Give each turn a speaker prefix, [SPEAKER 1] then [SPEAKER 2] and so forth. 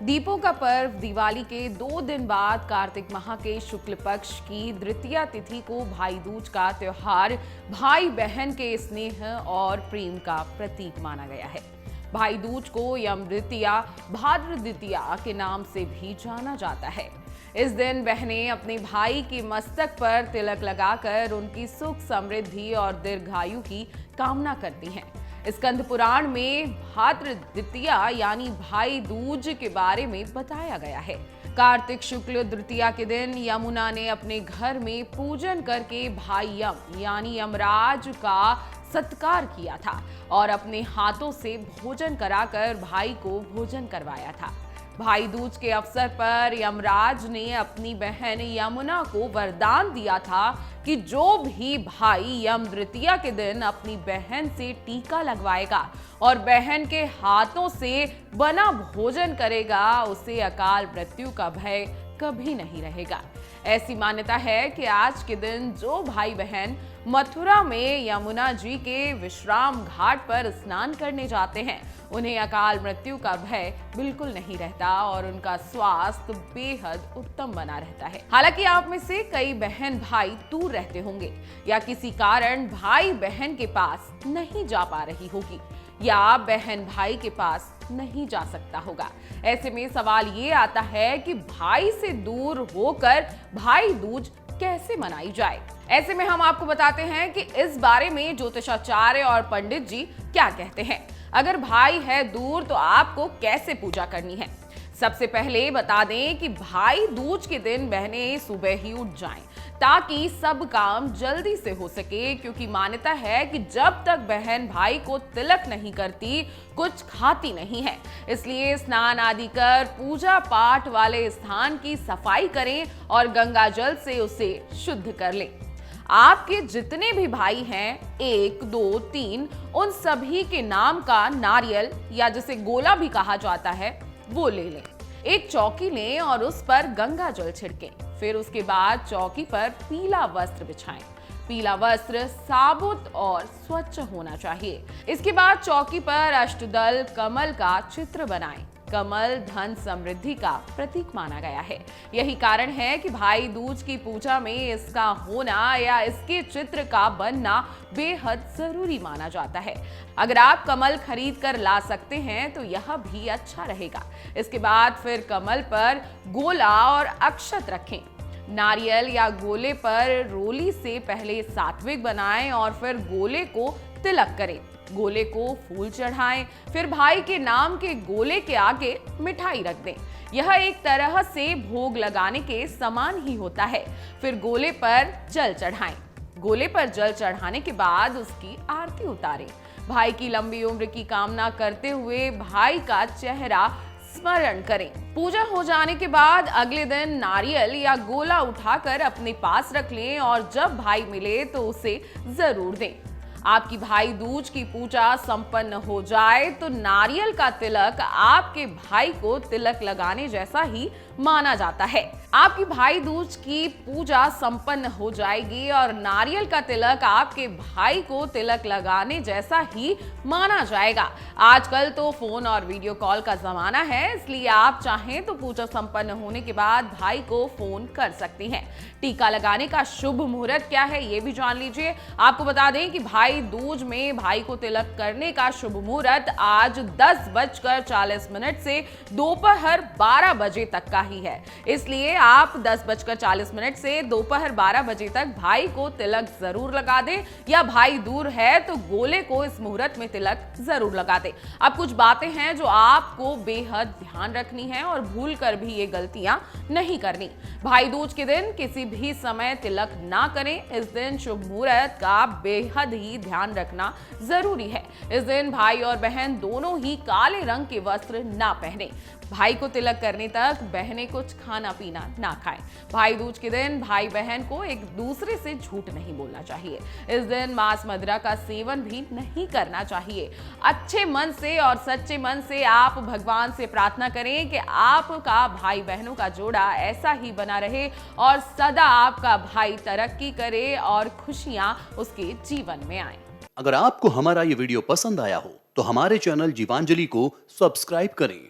[SPEAKER 1] दीपों का पर्व दिवाली के 2 दिन बाद कार्तिक माह के शुक्ल पक्ष की द्वितीया तिथि को भाई दूज का त्योहार भाई बहन के स्नेह और प्रेम का प्रतीक माना गया है। भाई दूज को यम द्वितीया, भाद्र द्वितीया के नाम से भी जाना जाता है। इस दिन बहनें अपने भाई के मस्तक पर तिलक लगाकर उनकी सुख समृद्धि और दीर्घायु की कामना करती हैं। स्कंद पुराण में भाद्र द्वितीया यानी भाई दूज के बारे में बताया गया है। कार्तिक शुक्ल द्वितीया के दिन यमुना ने अपने घर में पूजन करके भाई यम यानी यमराज का सत्कार किया था और अपने हाथों से भोजन कराकर भाई को भोजन करवाया था। भाई दूज के अवसर पर यमराज ने अपनी बहन यमुना को वरदान दिया था कि जो भी भाई यम द्वितीया के दिन अपनी बहन से टीका लगवाएगा और बहन के हाथों से बना भोजन करेगा, उसे अकाल मृत्यु का भय कभी नहीं रहेगा। ऐसी मान्यता है कि आज के दिन जो भाई बहन मथुरा में यमुना जी के विश्राम घाट पर स्नान करने जाते हैं, उन्हें अकाल मृत्यु का भय बिल्कुल नहीं रहता और उनका स्वास्थ्य बेहद उत्तम बना रहता है। हालांकि आप में से कई बहन भाई दूर रहते होंगे या किसी कारण भाई बहन के पास नहीं जा पा रही होगी या बहन भाई के पास नहीं जा सकता होगा। ऐसे में सवाल ये आता है कि भाई से दूर होकर भाई दूज कैसे मनाई जाए। ऐसे में हम आपको बताते हैं कि इस बारे में ज्योतिषाचार्य और पंडित जी क्या कहते हैं। अगर भाई है दूर तो आपको कैसे पूजा करनी है। सबसे पहले बता दें कि भाई दूज के दिन बहनें सुबह ही उठ जाएं ताकि सब काम जल्दी से हो सके, क्योंकि मान्यता है कि जब तक बहन भाई को तिलक नहीं करती कुछ खाती नहीं है। इसलिए स्नान आदि कर पूजा पाठ वाले स्थान की सफाई करें और गंगा जल से उसे शुद्ध कर लें। आपके जितने भी भाई हैं, 1, 2, 3, उन सभी के नाम का नारियल या जिसे गोला भी कहा जाता है वो ले लें। एक चौकी लें और उस पर गंगा जल छिड़कें। फिर उसके बाद चौकी पर पीला वस्त्र बिछाएं। पीला वस्त्र साबुत और स्वच्छ होना चाहिए। इसके बाद चौकी पर अष्टदल कमल का चित्र बनाएं। कमल धन समृद्धि का प्रतीक माना गया है। यही कारण है कि भाई दूज की पूजा में इसका होना या इसके चित्र का बनना बेहद जरूरी माना जाता है। अगर आप कमल खरीद कर ला सकते हैं तो यह भी अच्छा रहेगा। इसके बाद फिर कमल पर गोला और अक्षत रखें। नारियल या गोले पर रोली से पहले सात्विक बनाएं और फिर गोले को तिलक करें। गोले को फूल चढ़ाएं, फिर भाई के नाम के गोले के आगे मिठाई रख दें। यह एक तरह से भोग लगाने के समान ही होता है। फिर गोले पर जल चढ़ाएं। गोले पर जल चढ़ाने के बाद उसकी आरती उतारें। भाई की लंबी उम्र की कामना करते हुए भाई का चेहरा स्मरण करें। पूजा हो जाने के बाद अगले दिन नारियल या गोला उठाकर अपने पास रख लें और जब भाई मिले तो उसे जरूर दें। आपकी भाई दूज की पूजा संपन्न हो जाए तो नारियल का तिलक आपके भाई को तिलक लगाने जैसा ही माना जाता है। आपकी भाई दूज की पूजा संपन्न हो जाएगी और नारियल का तिलक आपके भाई को तिलक लगाने जैसा ही माना जाएगा। आजकल तो फोन और वीडियो कॉल का जमाना है, इसलिए आप चाहें तो पूजा संपन्न होने के बाद भाई को फोन कर सकती हैं। टीका लगाने का शुभ मुहूर्त क्या है ये भी जान लीजिए। आपको बता दें कि भाई दूज में भाई को तिलक करने का शुभ मुहूर्त आज 10:40 से दोपहर 12 बजे तक का ही है। इसलिए आप 10:40 से दोपहर 12 बजे तक भाई को तिलक जरूर लगा दें, या भाई दूर है तो गोले को इस मुहूर्त में तिलक जरूर लगा दें। अब कुछ बातें हैं जो आपको बेहद ध्यान रखनी है और भूल कर भी ये गलतियां नहीं करनी। भाई दूज के दिन किसी भी समय तिलक ना करें। इस दिन शुभ मुहूर्त का बेहद ही ध्यान रखना जरूरी है। इस दिन भाई और बहन दोनों ही काले रंग के वस्त्र ना पहने। भाई को तिलक करने तक बहनें कुछ खाना पीना ना खाएं। भाई दूज के दिन भाई बहन को एक दूसरे से झूठ नहीं बोलना चाहिए। इस दिन मांस मदिरा का सेवन भी नहीं करना चाहिए। अच्छे मन से और सच्चे मन से आप भगवान से प्रार्थना करें कि आपका भाई बहनों का जोड़ा ऐसा ही बना रहे और सदा आपका भाई तरक्की करे और खुशियां उसके जीवन में आए।
[SPEAKER 2] अगर आपको हमारा ये वीडियो पसंद आया हो तो हमारे चैनल जीवांजलि को सब्सक्राइब करें